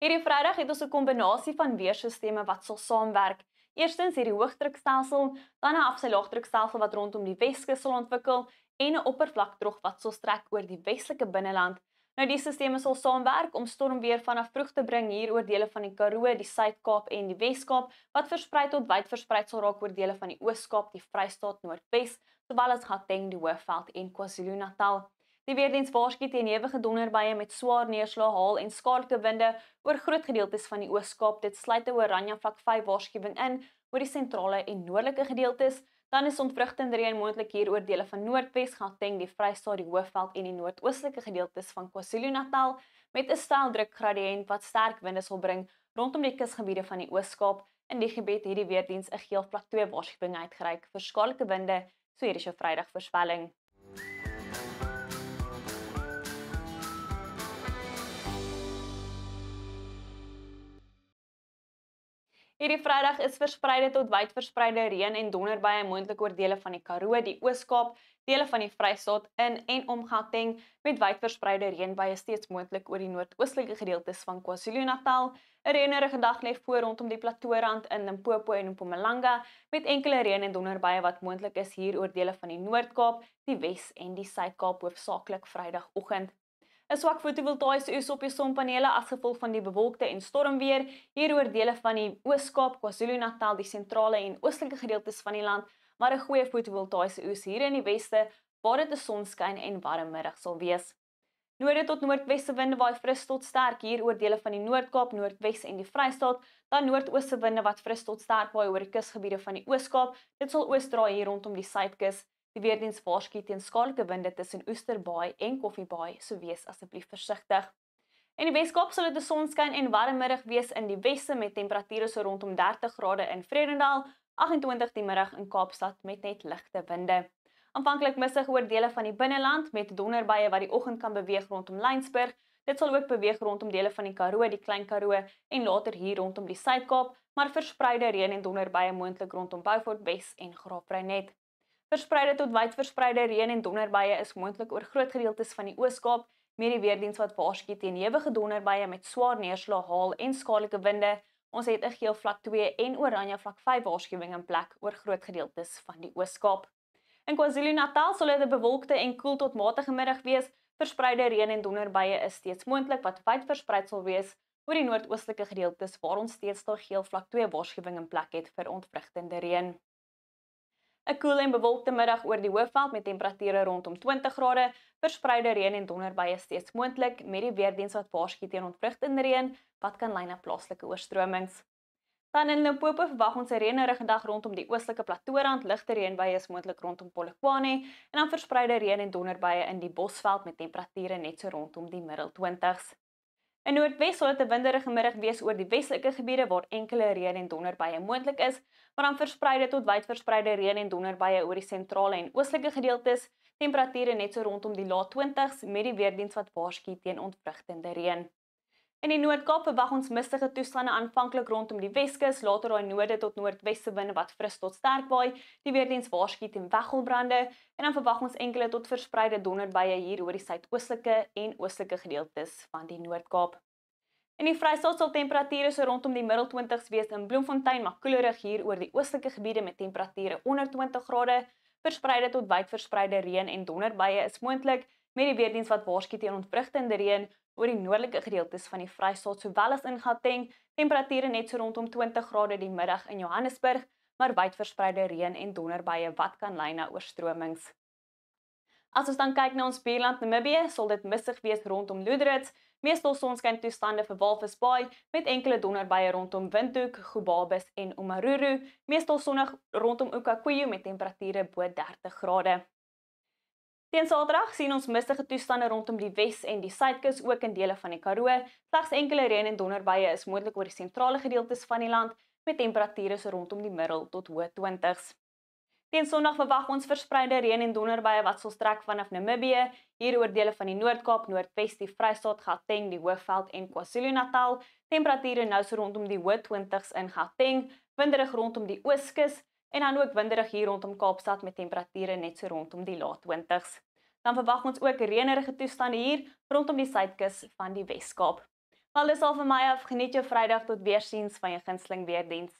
Hierdie Vrydag het ons 'n kombinasie van weerstelsels wat sal saamwerk. Eerstens hierdie hoogdrukstelsel, dan 'n afsylaagdrukstelsel wat rondom die Weskus sal ontwikkel en 'n oppervlakdrog wat sal strek oor die westelike binneland. Nou die stelsels sal saamwerk om stormweer vanaf vroeg te bring hier oor dele van die Karoo, die Suid-Kaap en die Wes-Kaap, wat versprei tot wyd versprei sal raak oor dele van die Oos-Kaap, die Vrystaat, Noordwes, sowel as Gauteng, die Hoëveld en KwaZulu-Natal. Die weerdiens waarsku teen ewige donderbuie met swaar neerslae, haal en skadelike winde oor groot gedeeltes van die Oos-Kaap. Dit sluit 'n oranje vlak 5 waarskuwing in oor die sentrale en noordelike gedeeltes. Dan is ontwrigtende reën moontlik hier oor dele van Noordwes, Gauteng, die Vrystaat, die Hoëveld en die noordoostelike gedeeltes van KwaZulu-Natal met 'n styl drukgradiënt wat sterk winde sal bring rondom die kusgebiede van die Oos-Kaap. In die gebied hierdie weerdiens 'n geel vlak 2 waarskuwing uitgereik vir skadelike winde, so hier is jou Vrydag voorspelling. Hierdie Vrydag is verspreide tot wyd verspreide reën en donderbuie moontlik oor dele van die Karoo, die Oos-Kaap, dele van die Vrystaat in en om Gauteng met wyd verspreide reënbuie steeds moontlik oor die noordoostelike gedeeltes van KwaZulu-Natal. 'n Reënerige dag lê voor rondom die Plateaurand in Limpopo en Mpumalanga met enkele reën en donderbuie wat moontlik is hier oor dele van die Noord-Kaap, die Wes en die Suid-Kaap hoofsaaklik Vrydagoggend. 'n Swak fotovoltaïese oes op die sonpanele as gevolg van die bewolkte en stormweer hier oor dele van die Oos-Kaap, KwaZulu-Natal, die sentrale en oostelike gedeeltes van die land, maar 'n goeie fotovoltaïese oes hier in die weste waar dit 'n sonskyn en warm middag sal wees. Noorde tot noordweste winde waai fris tot sterk hier oor dele van die Noord-Kaap, Noordwes en die Vrystaat, dan noordooste winde wat fris tot sterk waai oor die kusgebiede van die Oos-Kaap. Dit sal oos draai hier rondom die Suidkus. Die weerdiens waarsku teen skadelike winde tussen Oesterbaai en Koffiebaai, so wees asseblief versigtig. In die Wes-Kaap sal dit 'n sonskyn en warm middag wees in die weste met temperature so rondom 30 grade in Vredendal, 28 die middag in Kaapstad met net ligte winde. Aanvanklik mistig oor dele van die binneland met donderbuie wat die oggend kan beweeg rondom Laingsburg. Dit sal ook beweeg rondom dele van die Karoo, die Klein Karoo en later hier rondom die Suid-Kaap, maar verspreide reën en donderbuie moontlik rondom Beaufort Wes en Graafrenet. Verspreide tot wyd verspreide reën en donderbuie is moontlik oor groot gedeeltes van die Oos-Kaap, met die weerdiens wat waarsku teen ewige donderbuie met swaar neerslae, haal en skadelike winde. Ons het 'n geel vlak 2 en oranje vlak 5 waarskuwing in plek oor groot gedeeltes van die Oos-Kaap. In KwaZulu-Natal sal dit 'n bewolkte en koel tot matige middag wees. Verspreide reën en donderbuie is steeds moontlik wat wyd versprei sal wees oor die noordoostelike gedeeltes waar ons steeds daar geel vlak 2 waarskuwing in plek het vir ontwrigtende reën. 'n Koel en bewolkte middag oor die Hoëveld met temperature rondom 20 grade, verspreide reën en donderbuie steeds moontlik met die weerdiens wat waarsku teen ontwrigtende reën wat kan lei na plaaslike oorstromings. Dan in Limpopo verwag ons 'n reënerige dag rondom die oostelike Plateaurand, ligte reënbuie is moontlik rondom Polokwane en dan verspreide reën en donderbuie in die Bosveld met temperature net so rondom die middel 20s. In Noordwes sal dit 'n winderige middag wees oor die westelike gebiede waar enkele reën en donderbuie moontlik is, maar dan verspreide tot wyd verspreide reën en donderbuie oor die sentrale en oostelike gedeeltes, temperature net so rondom die lae 20s met die weerdiens wat waarsku teen ontwrigtende reën. In die Noord-Kaap verwag ons mistige toestande aanvanklik rondom die Weskus, later daai noorde tot noordweste winde wat fris tot sterk waai. Die weerdiens waarsku teen weggelbrande en dan verwag ons enkele tot verspreide donderbuie hier oor die suidoostelike en oostelike gedeeltes van die Noord-Kaap. In die Vrystaat sal temperature so rondom die middel 20s wees in Bloemfontein, maar koelerig hier oor die oostelike gebiede met temperature onder 20 grade. Verspreide tot wyd verspreide reën en donderbuie is moontlik met die weerdiens wat waarsku teen ontwrigtende reën oor die noordelike gedeeltes van die Vrystaat sowel as in Gauteng, temperature net so rondom 20 grade die middag in Johannesburg, maar wyd verspreide reën en donderbuie wat kan lei na oorstromings. As ons dan kyk na ons buurland Namibië, sal dit mistig wees rondom Loederitz, meestal sonskyn toestande vir Walvis Bay met enkele donderbuie rondom Windhoek, Gobabis en Omaruru, meestal sonnig rondom Okakoyo met temperature bo 30 grade. Teen Saterdag sien ons mistige toestande rondom die Wes en die Suidkus ook in dele van die Karoo. Slegs enkele reën en donderbuie is moontlik oor die sentrale gedeeltes van die land met temperature so rondom die middel tot hoë 20s. Teen Sondag verwag ons verspreide reën en donderbuie wat sal strek vanaf Namibië, hier oor dele van die Noord-Kaap, Noordwes, die Vrystaat, Gauteng, die Hoëveld en KwaZulu-Natal. Temperature nou so rondom die hoë 20s in Gauteng, winderig rondom die Ooskus en dan ook winderig hier rondom Kaapstad met temperature net so rondom die lae 20s. Dan verwag ons ook reënerige toestande hier rondom die suidkus van die Wes-Kaap. Wel dis al vir my af, geniet jou Vrydag tot weersiens van jou gunsteling weerdiens.